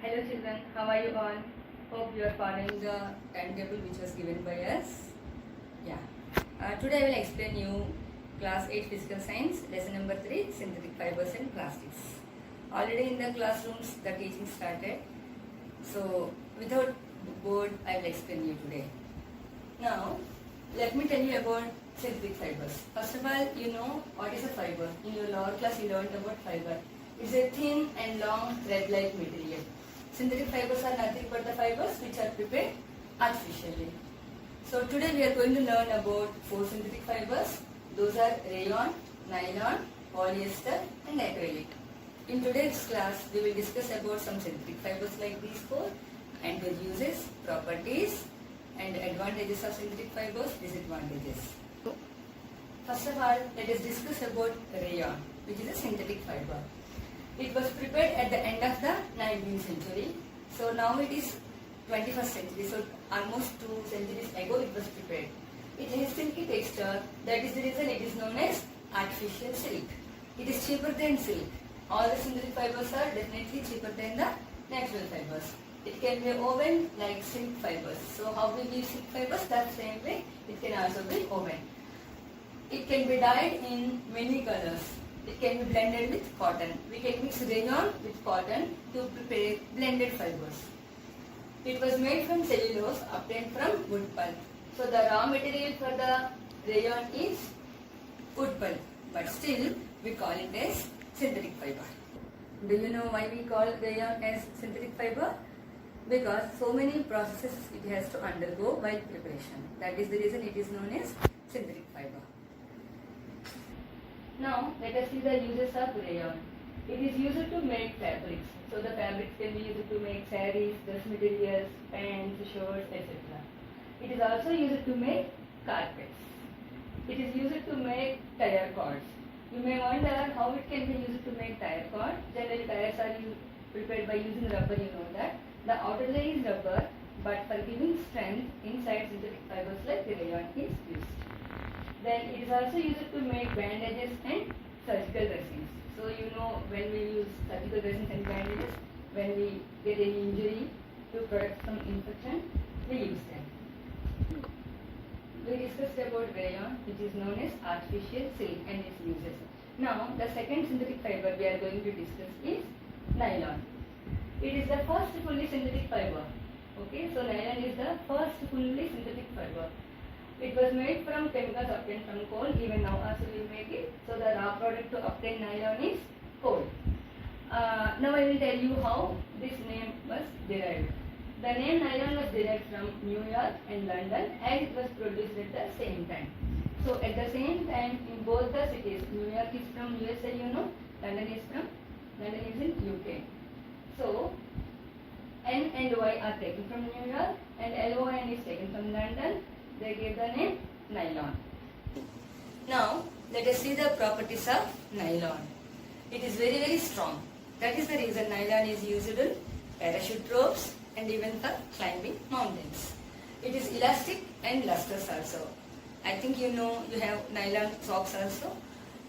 Hello children, how are you all? Hope you are following the timetable which was given by us. Yeah. Today I will explain you class 8 physical science lesson number 3 synthetic fibers and plastics. Already in the classrooms the teaching started. So without board I will explain you today. Now let me tell you about synthetic fibers. First of all, you know what is a fiber. In your lower class you learned about fiber. It's a thin and long thread-like material. Synthetic fibers are nothing but the fibers which are prepared artificially. So today we are going to learn about 4 synthetic fibers. Those are rayon, nylon, polyester and acrylic. In today's class we will discuss about some synthetic fibers like these 4 and their uses, properties and advantages of synthetic fibers, disadvantages. First of all, let us discuss about rayon, which is a synthetic fiber. It was prepared at the end of the 19th century. So now it is 21st century. So almost 2 centuries ago it was prepared. It has silky texture. That is the reason it is known as artificial silk. It is cheaper than silk. All the synthetic fibers are definitely cheaper than the natural fibers. It can be woven like silk fibers. So how we weave silk fibers? That same way it can also be woven. It can be dyed in many colors. It can be blended with cotton. We can mix rayon with cotton to prepare blended fibers. It was made from cellulose obtained from wood pulp. So the raw material for the rayon is wood pulp, but still we call it as synthetic fiber. Do you know why we call rayon as synthetic fiber? Because so many processes it has to undergo while preparation. That is the reason it is known as synthetic fiber. Now let us see the uses of rayon. It is used to make fabrics. So the fabrics can be used to make sarees, dress materials, pants, shirts, etc. It is also used to make carpets. It is used to make tire cords. You may wonder how it can be used to make tire cord. Generally tires are prepared by using rubber, you know that. The outer layer is rubber, but for giving strength, inside synthetic fibers like rayon is used. Then it is also used to make bandages and surgical dressings. So you know when we use surgical dressings and bandages, when we get any injury to protect from infection, we use them. We discussed about rayon, which is known as artificial silk and its uses. Now the second synthetic fiber we are going to discuss is nylon. It is the first fully synthetic fiber. Okay, so nylon is the first fully synthetic fiber. It was made from chemicals obtained from coal. Even now also we make it. So the raw product to obtain nylon is coal. Now I will tell you how this name was derived. The name nylon was derived from New York and London as it was produced at the same time. So at the same time in both the cities, New York is from USA, you know, London is in UK. So N and Y are taken from New York and LON is taken from London. They gave the name nylon. Now let us see the properties of nylon. It is very, very strong. That is the reason nylon is used in parachute ropes and even for climbing mountains. It is elastic and lustrous also. I think you know you have nylon socks also.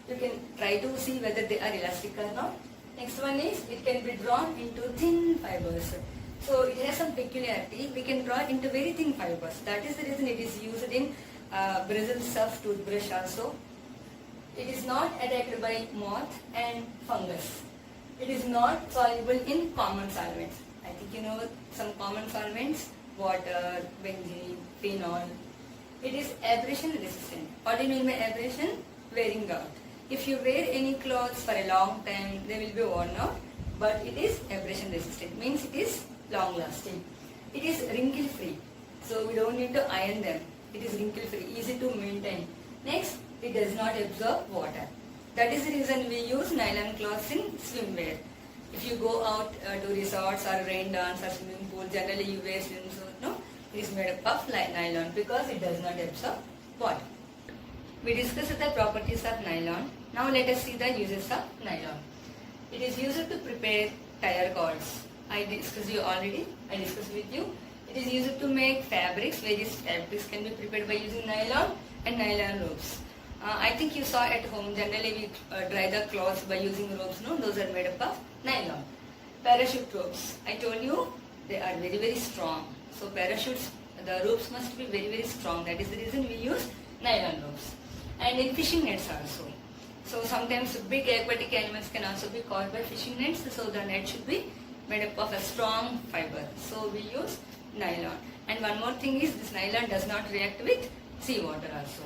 You can try to see whether they are elastic or not. Next one is it can be drawn into thin fibers. So it has some peculiarity. We can draw it into very thin fibers. That is the reason it is used in bristles of toothbrush also. It is not attacked by moth and fungus. It is not soluble in common solvents. I think you know some common solvents, water, benzene, phenol. It is abrasion resistant. What do you mean by abrasion? Wearing out. If you wear any clothes for a long time, they will be worn out. But it is abrasion resistant. Means it is long lasting. It is wrinkle free. So we don't need to iron them. It is wrinkle free, easy to maintain. Next, it does not absorb water. That is the reason we use nylon cloths in swimwear. If you go out to resorts or rain dance or swimming pool, generally you wear swimsuit, no? It is made up of nylon because it does not absorb water. We discussed the properties of nylon. Now let us see the uses of nylon. It is used to prepare tire cords. I discussed with you. It is used to make fabrics. Various fabrics can be prepared by using nylon and nylon ropes. I think you saw at home, generally we dry the clothes by using ropes, no? Those are made up of nylon. Parachute ropes. I told you they are very very strong. So parachutes, the ropes must be very very strong. That is the reason we use nylon ropes. And in fishing nets also. So sometimes big aquatic animals can also be caught by fishing nets. So the net should be made up of a strong fiber. So we use nylon. And one more thing is this nylon does not react with seawater also.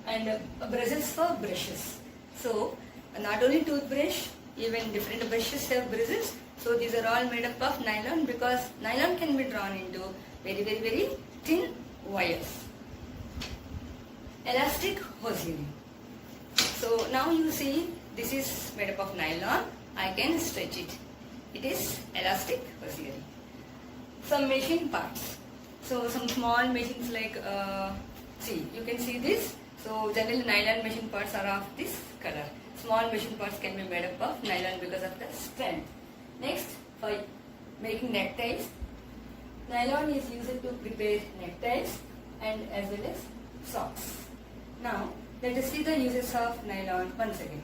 And bristles for brushes. So not only toothbrush, even different brushes have bristles. So these are all made up of nylon because nylon can be drawn into very very very thin wires. Elastic hosiery. So now you see this is made up of nylon. I can stretch it. It is elastic hosiery. Some machine parts. So some small machines like see you can see this. So generally nylon machine parts are of this color. Small machine parts can be made up of nylon because of the strength. Next, for making neckties, nylon is used to prepare neckties and as well as socks. Now, let us see the uses of nylon once again.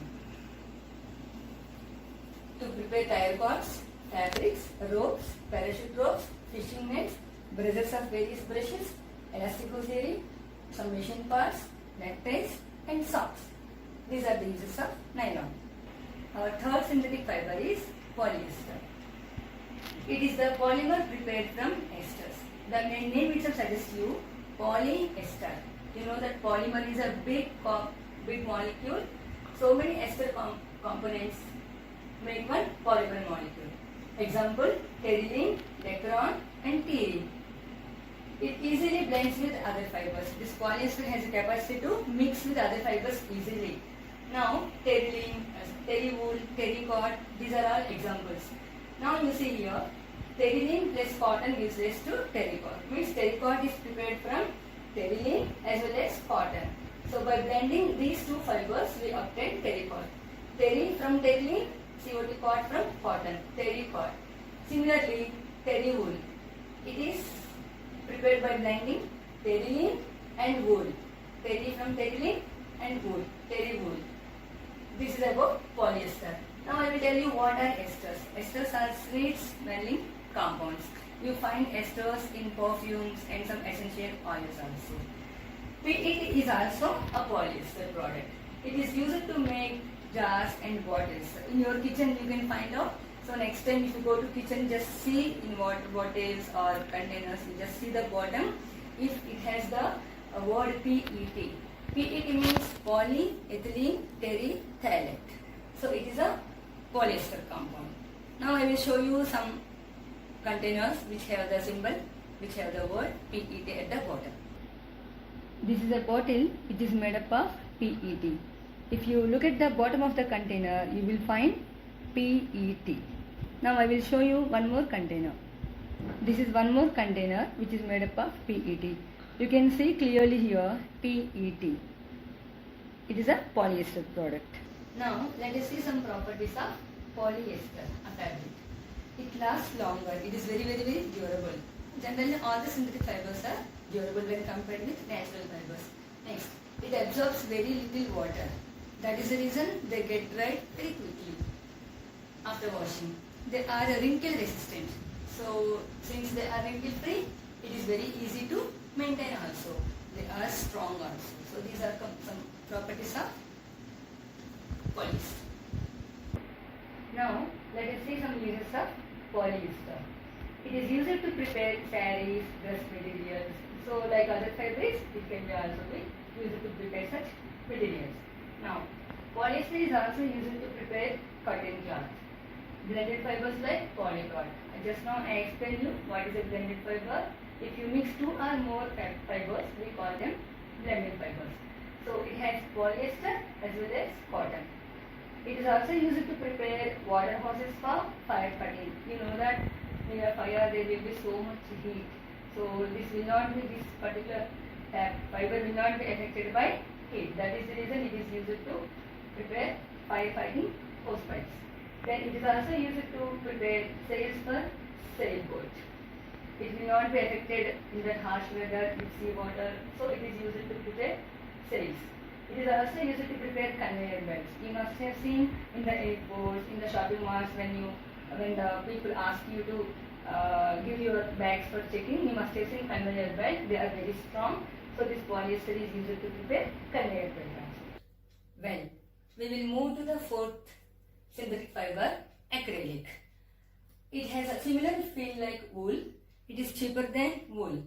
To prepare tire cords, fabrics, ropes, parachute ropes, fishing nets, bristles of various brushes, elastic hosiery, some machine parts, neckties and socks. These are the uses of nylon. Our third synthetic fiber is polyester. It is the polymer prepared from esters. The name itself suggests you polyester. You know that polymer is a big molecule. So many ester components make one polymer molecule. Example, terylene, Dacron and terene. It easily blends with other fibers. This polyester has a capacity to mix with other fibers easily. Now, terylene, terrywool, terrycot, these are all examples. Now you see here, terylene plus cotton gives rise to terrycot. Means terrycot is prepared from terylene as well as cotton. So by blending these two fibers, we obtain terrycot. Terry from terylene, COT cot from cotton, terrycot. Similarly, terrywool. It is prepared by blending terylene and wool. Terry from terylene and wool, terrywool. This is about polyester. Now I will tell you what are esters. Esters are sweet smelling compounds. You find esters in perfumes and some essential oils also. PET is also a polyester product. It is used to make jars and bottles. In your kitchen you can find out. So next time if you go to kitchen, just see in what bottles or containers, you just see the bottom if it has the word PET. PET means polyethylene terephthalate. So it is a polyester compound. Now I will show you some containers which have the symbol, which have the word PET at the bottom. This is a bottle which is made up of PET. If you look at the bottom of the container, you will find PET. Now I will show you one more container. This is one more container which is made up of PET. You can see clearly here PET. It is a polyester product. Now let us see some properties of polyester, a fabric. It lasts longer. It is very durable. Generally all the synthetic fibers are durable when compared with natural fibers. Next, it absorbs very little water. That is the reason they get dried very quickly after washing. They are wrinkle resistant. So since they are wrinkle free, it is very easy to maintain also. They are strong also. So these are some properties of polyester. Now let us see some uses of polyester. It is used to prepare sarees, dress materials. So like other fabrics, it can be also be used to prepare such materials. Now polyester is also used to prepare cotton cloth. Blended fibers like polycot. Just now I explained you what is a blended fiber. If you mix two or more fibers, we call them blended fibers. So it has polyester as well as cotton. It is also used to prepare water hoses for fire cutting. You know that near fire there will be so much heat. So this particular fiber will not be affected by heat. That is the reason it is used to prepare firefighting hose pipes. Then it is also used to prepare sails for sailboat. It will not be affected in the harsh weather with sea water. So it is used to prepare sails. It is also used to prepare conveyor belts. You must have seen in the airports, in the shopping malls when you when the people ask you to give your bags for checking, you must have seen conveyor belt. They are very strong. So this polyester is used to prepare conveyor belt also. Well, we will move to the fourth synthetic fiber, acrylic. It has a similar feel like wool. It is cheaper than wool.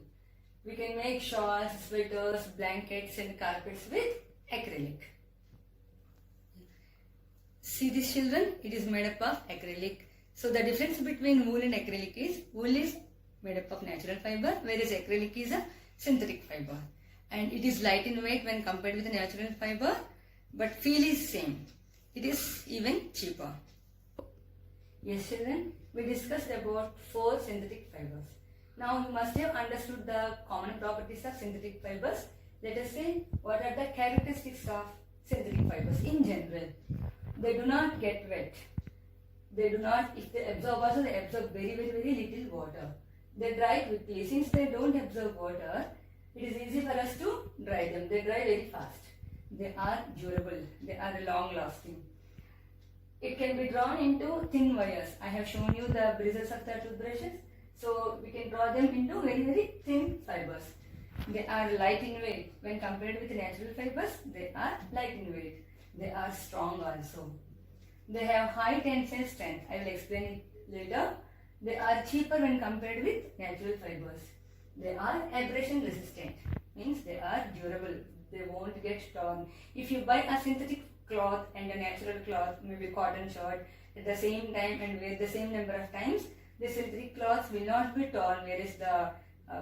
We can make shawls, sweaters, blankets and carpets with acrylic. See this children, it is made up of acrylic. So the difference between wool and acrylic is wool is made up of natural fiber, whereas acrylic is a synthetic fiber. And it is light in weight when compared with a natural fiber, but feel is same. It is even cheaper. Yes children, we discussed about 4 synthetic fibers. Now you must have understood the common properties of synthetic fibers. Let us say what are the characteristics of synthetic fibers in general. They do not get wet. They do not, if they absorb also, they absorb very little water. They dry quickly. Since they don't absorb water, it is easy for us to dry them. They dry very fast. They are durable. They are long lasting. It can be drawn into thin wires. I have shown you the bristles of the toothbrushes. So we can draw them into very thin fibers. They are light in weight. When compared with natural fibers, they are light in weight. They are strong also. They have high tensile strength. I will explain it later. They are cheaper when compared with natural fibers. They are abrasion resistant. Means they are durable. They won't get torn. If you buy a synthetic cloth and a natural cloth, maybe cotton shirt, at the same time and wear the same number of times, the synthetic cloths will not be torn, whereas the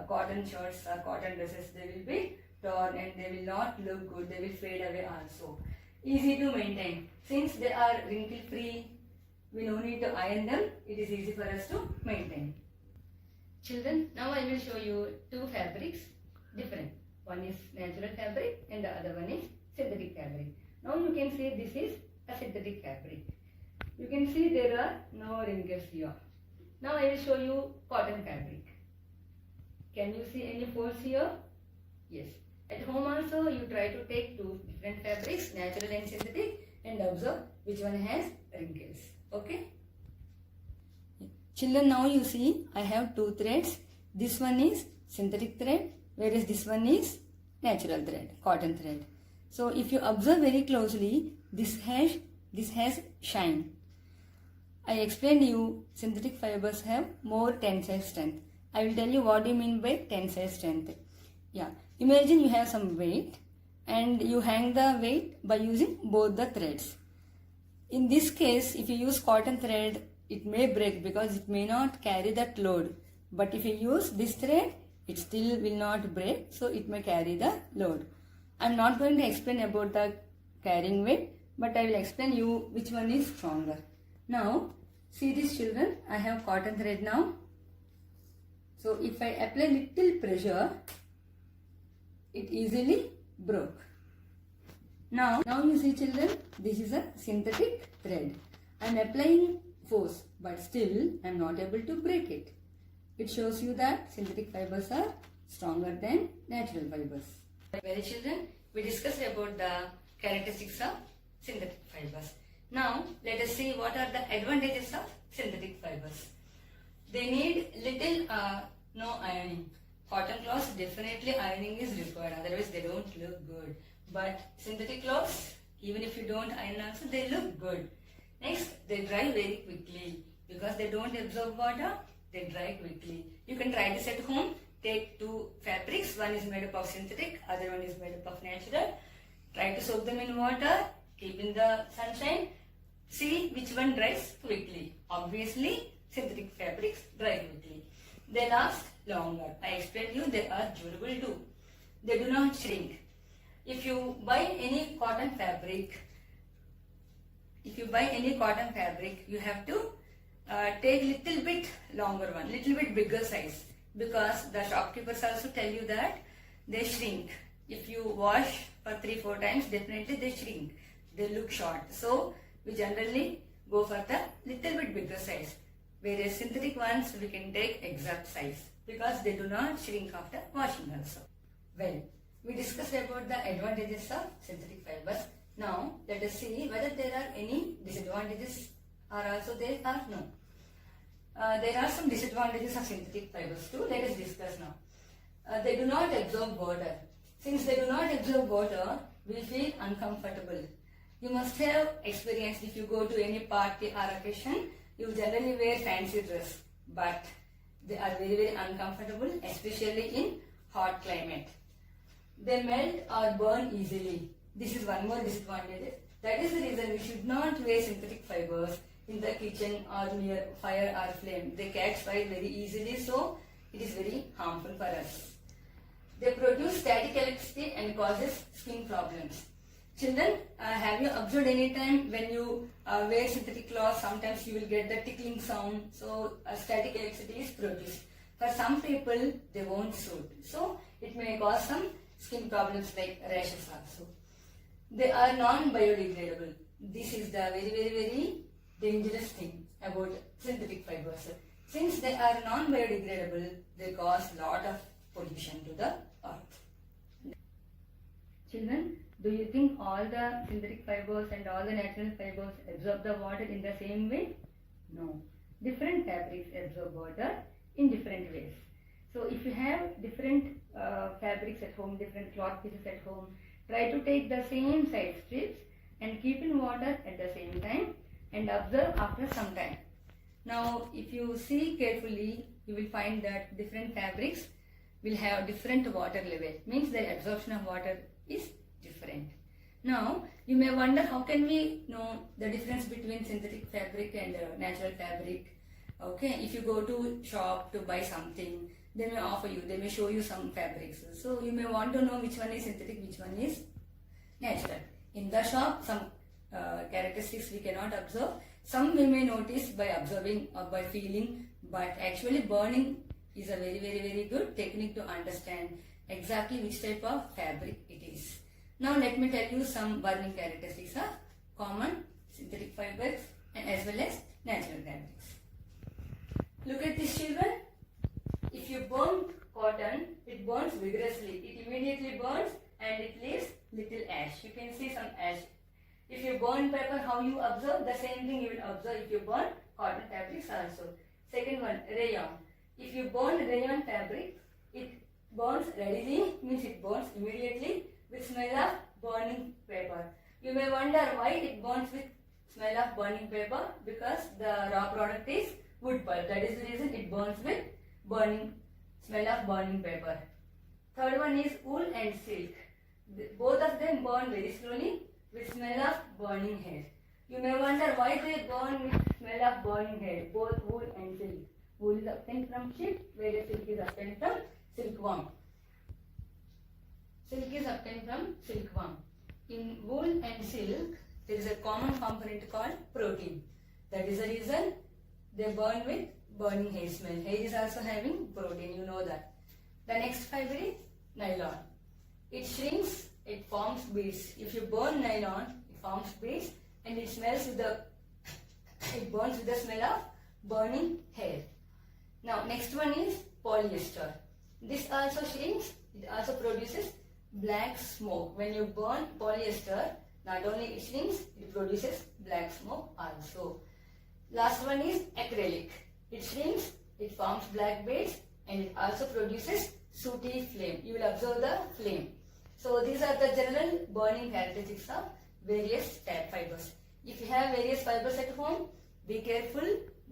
cotton shirts or cotton dresses, they will be torn and they will not look good. They will fade away also. Easy to maintain. Since they are wrinkle free, we no need to iron them. It is easy for us to maintain. Children, now I will show you 2 fabrics different. One is natural fabric and the other one is synthetic fabric. Now you can see this is a synthetic fabric. You can see there are no wrinkles here. Now I will show you cotton fabric. Can you see any folds here? Yes. At home also you try to take 2 different fabrics, natural and synthetic, and observe which one has wrinkles. Okay? Children, now you see I have 2 threads. This one is synthetic thread, whereas this one is natural thread, cotton thread. So if you observe very closely, this has shine. I explained you synthetic fibers have more tensile strength. I will tell you what do you mean by tensile strength. Yeah, imagine you have some weight and you hang the weight by using both the threads. In this case, if you use cotton thread, it may break because it may not carry that load. But if you use this thread, it still will not break, so it may carry the load. I am not going to explain about the carrying weight, but I will explain you which one is stronger. Now, see these children, I have cotton thread now. So if I apply little pressure, it easily broke. Now you see children, this is a synthetic thread. I am applying force, but still I am not able to break it. It shows you that synthetic fibers are stronger than natural fibers. Well children, we discussed about the characteristics of synthetic fibers. Now let us see what are the advantages of synthetic fibers. They need little no ironing. Cotton cloths, definitely ironing is required, otherwise they don't look good. But synthetic cloths, even if you don't iron also, they look good. Next, they dry very quickly. Because they don't absorb water, they dry quickly. You can try this at home. Take 2 fabrics, one is made up of synthetic, other one is made up of natural. Try to soak them in water, keep in the sunshine. See which one dries quickly. Obviously, synthetic fabrics dry quickly. They last longer. I explained you they are durable too. They do not shrink. If you buy any cotton fabric, you have to take little bit longer one, little bit bigger size, because the shopkeepers also tell you that they shrink. If you wash for 3-4 times, definitely they shrink. They look short. So we generally go for the little bit bigger size. Whereas synthetic ones we can take exact size because they do not shrink after washing also. Well, we discussed about the advantages of synthetic fibers. Now let us see whether there are any disadvantages are also there or no. there are some disadvantages of synthetic fibers too. Let us discuss now. They do not absorb water. Since they do not absorb water, we feel uncomfortable. You must have experienced if you go to any party or occasion, you generally wear fancy dress, but they are very, very uncomfortable, especially in hot climate. They melt or burn easily. This is one more disadvantage. That is the reason we should not wear synthetic fibers in the kitchen or near fire or flame. They catch fire very easily, so it is very harmful for us. They produce static electricity and causes skin problems. Children, have you observed any time when you wear synthetic cloth, sometimes you will get the tickling sound, so static electricity is produced. For some people, they won't suit. So, it may cause some skin problems like rashes also. They are non-biodegradable. This is the very, very, very dangerous thing about synthetic fibers. Since they are non-biodegradable, they cause lot of pollution to the earth. Children, do you think all the synthetic fibers and all the natural fibers absorb the water in the same way? No. Different fabrics absorb water in different ways. So if you have different fabrics at home, different cloth pieces at home, try to take the same size strips and keep in water at the same time and observe after some time. Now if you see carefully, you will find that different fabrics will have different water level. Means their absorption of water is different. Now you may wonder, how can we know the difference between synthetic fabric and natural fabric? Okay, if you go to shop to buy something, they may offer you, they may show you some fabrics. So you may want to know which one is synthetic, which one is natural. In the shop, some characteristics we cannot observe. Some we may notice by observing or by feeling, but actually burning is a very, very, very good technique to understand exactly which type of fabric it is. Now let me tell you some burning characteristics of common synthetic fibers and as well as natural fabrics. Look at this, children. If you burn cotton, it burns vigorously. It immediately burns and it leaves little ash. You can see some ash. If you burn paper, how you observe? The same thing you will observe if you burn cotton fabrics also. Second one, rayon. If you burn rayon fabric, it burns readily, means it burns immediately with smell of burning paper. You may wonder why it burns with smell of burning paper, because the raw product is wood pulp. That is the reason it burns with burning, smell of burning paper. Third one is wool and silk. Both of them burn very slowly with smell of burning hair. You may wonder why they burn with smell of burning hair, both wool and silk. Wool is obtained from sheep, whereas silk is obtained from silkworm. Silk is obtained from silkworm. In wool and silk, there is a common component called protein. That is the reason they burn with burning hair smell. Hair is also having protein, you know that. The next fiber is nylon. It shrinks, it forms beads. If you burn nylon, it forms beads and it smells with the, it burns with the smell of burning hair. Now next one is polyester. This also shrinks, it also produces black smoke. When you burn polyester, not only it shrinks, it produces black smoke also. Last one is acrylic. It shrinks, it forms black beads and it also produces sooty flame. You will observe the flame. So these are the general burning characteristics of various type fibers. If you have various fibers at home, be careful.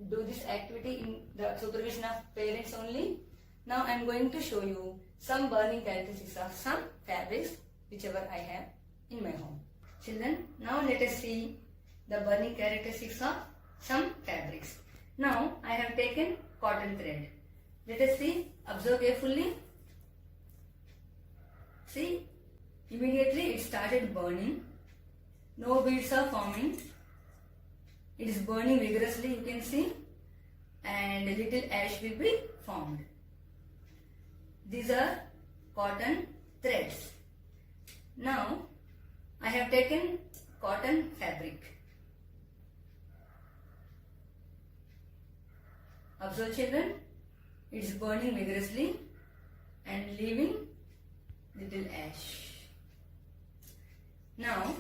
Do this activity in the supervision of parents only. Now I am going to show you some burning characteristics of some fabrics whichever I have in my home. Children, now let us see the burning characteristics of some fabrics. Now I have taken cotton thread. Let us see, observe carefully. See, immediately it started burning. No beads are forming. It is burning vigorously, you can see, and a little ash will be formed. These are cotton threads. Now I have taken cotton fabric. Observe, children, it is burning vigorously and leaving little ash. Now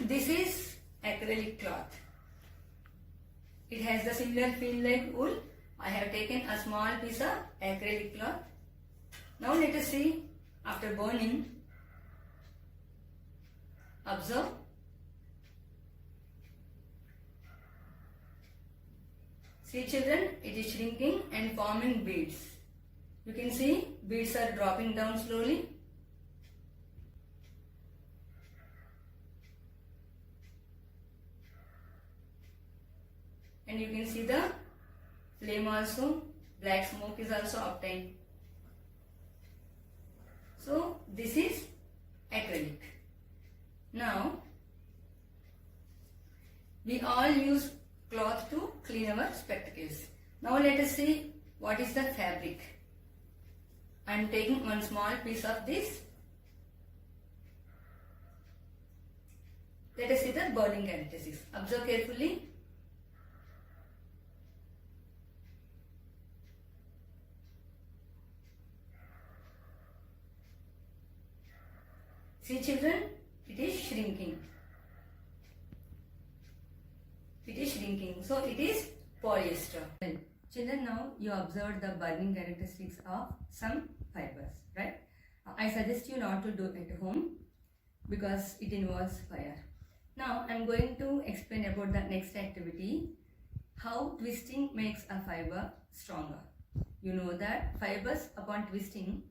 this is acrylic cloth. It has the similar feel like wool, I have taken a small piece of acrylic cloth. Now let us see after burning. Observe. See children, it is shrinking and forming beads. You can see beads are dropping down slowly. And you can see the flame also, black smoke is also obtained. So this is acrylic. Now we all use cloth to clean our spectacles. Now let us see what is the fabric. I am taking one small piece of this. Let us see the burning characteristics. Observe carefully. See children, it is shrinking. It is shrinking. So it is polyester. Well, children, now you observed the burning characteristics of some fibers, right? I suggest you not to do it at home because it involves fire. Now I am going to explain about the next activity, how twisting makes a fiber stronger. You know that fibers upon twisting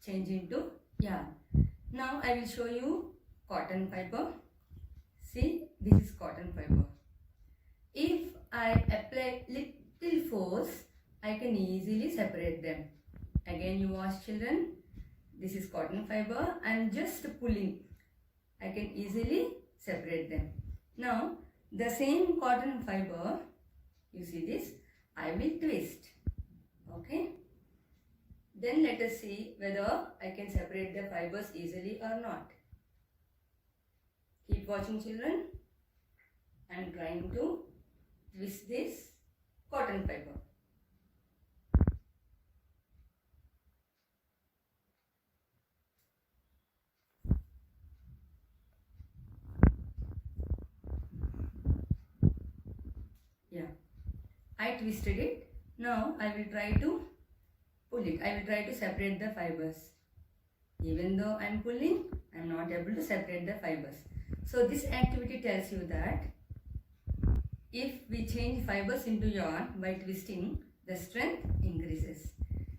change into yarn. Now I will show you cotton fiber. See, this is cotton fiber. If I apply little force, I can easily separate them. Again you watch children, this is cotton fiber. I am just pulling. I can easily separate them. Now the same cotton fiber, you see this, I will twist. Okay. Then let us see whether I can separate the fibers easily or not. Keep watching children. I am trying to twist this cotton fiber. Yeah, I twisted it. Now I will try to pull it. I will try to separate the fibers. Even though I am pulling, I am not able to separate the fibers. So this activity tells you that if we change fibers into yarn by twisting, the strength increases.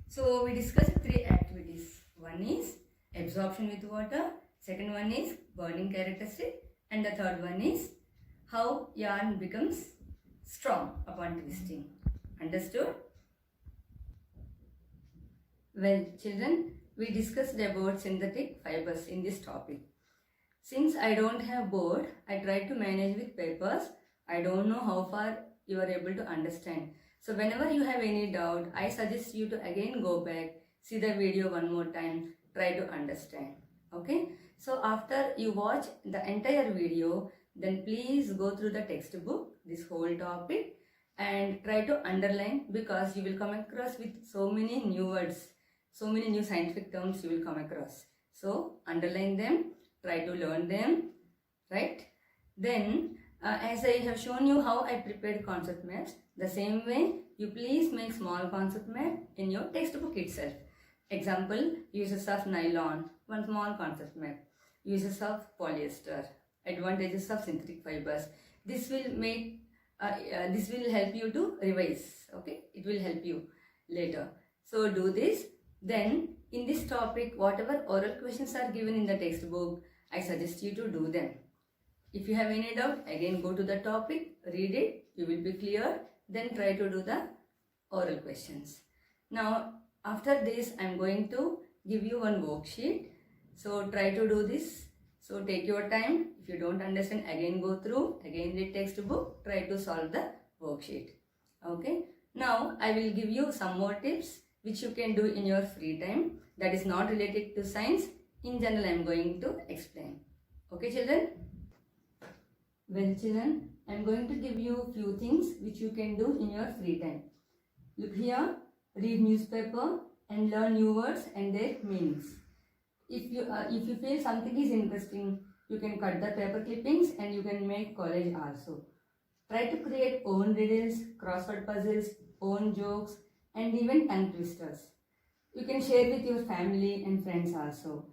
So we discussed 3 activities. One is absorption with water, second one is burning characteristic, and the third one is how yarn becomes strong upon twisting. Understood? Well children, we discussed about synthetic fibers in this topic. Since I don't have board, I tried to manage with papers. I don't know how far you are able to understand. So whenever you have any doubt, I suggest you to again go back, see the video one more time, try to understand. Okay? So after you watch the entire video, then please go through the textbook, this whole topic, and try to underline, because you will come across with so many new words, so many new scientific terms you will come across. So underline them, try to learn them, right? Then as I have shown you how I prepared concept maps, the same way you please make small concept map in your textbook itself. Example, uses of nylon, one small concept map. Uses of polyester, advantages of synthetic fibers. This will make this will help you to revise. Okay, it will help you later. So do this. Then in this topic, whatever oral questions are given in the textbook, I suggest you to do them. If you have any doubt, again go to the topic, read it, you will be clear. Then try to do the oral questions. Now after this, I am going to give you one worksheet. So try to do this. So take your time. If you don't understand, again go through, again read textbook, try to solve the worksheet. Okay. Now I will give you some more tips which you can do in your free time, that is not related to science. In general, I am going to explain. Okay children? Well children, I am going to give you few things which you can do in your free time. Look here, read newspaper and learn new words and their meanings. If you feel something is interesting, you can cut the paper clippings and you can make collage also. Try to create own riddles, crossword puzzles, own jokes, and even tongue twisters. You can share with your family and friends also.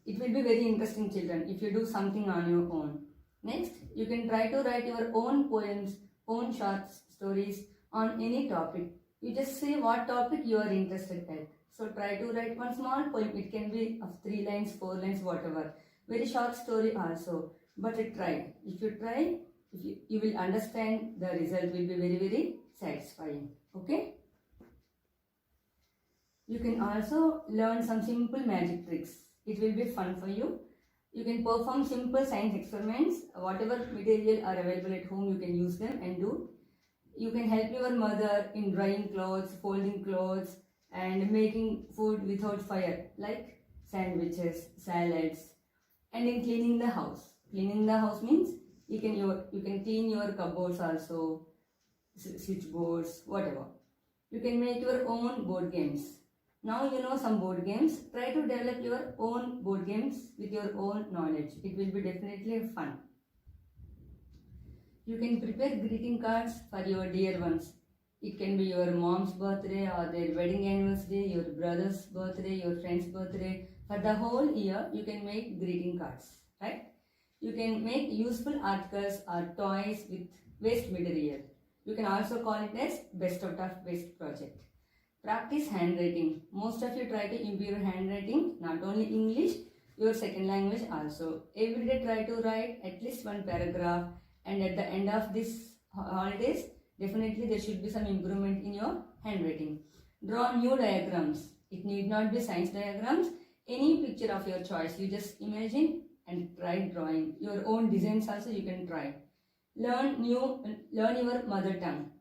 It will be very interesting, children, if you do something on your own. Next, you can try to write your own poems, own short stories on any topic. You just say what topic you are interested in. So try to write one small poem. It can be of 3 lines, 4 lines, whatever. Very short story also. But try. If you try, you will understand, the result will be very, very satisfying. Okay? You can also learn some simple magic tricks. It will be fun for you. You can perform simple science experiments. Whatever material are available at home, you can use them and do. You can help your mother in drying clothes, folding clothes, and making food without fire, like sandwiches, salads, and in cleaning the house. Cleaning the house means you can clean your cupboards also, switchboards, whatever. You can make your own board games. Now you know some board games. Try to develop your own board games with your own knowledge. It will be definitely fun. You can prepare greeting cards for your dear ones. It can be your mom's birthday or their wedding anniversary, your brother's birthday, your friend's birthday. For the whole year, you can make greeting cards, right? You can make useful articles or toys with waste material. You can also call it as best out of waste project. Practice handwriting. Most of you try to improve your handwriting, not only English, your second language also. Every day try to write at least one paragraph, and at the end of this holidays, definitely there should be some improvement in your handwriting. Draw new diagrams. It need not be science diagrams. Any picture of your choice. You just imagine and try drawing. Your own designs also you can try. Learn your mother tongue.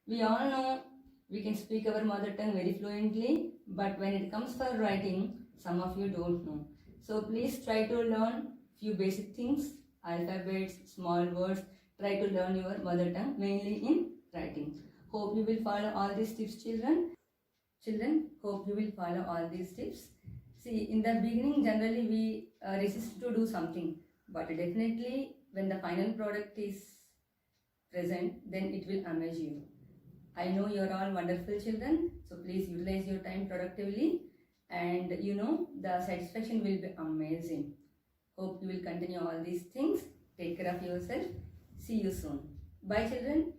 We all know we can speak our mother tongue very fluently, but when it comes for writing, some of you don't know. So please try to learn few basic things, alphabets, small words. Try to learn your mother tongue, mainly in writing. Hope you will follow all these tips, children. Children, hope you will follow all these tips. See, in the beginning, generally we resist to do something, but definitely when the final product is present, then it will amaze you. I know you are all wonderful children, so please utilize your time productively, and you know the satisfaction will be amazing. Hope you will continue all these things. Take care of yourself. See you soon. Bye children.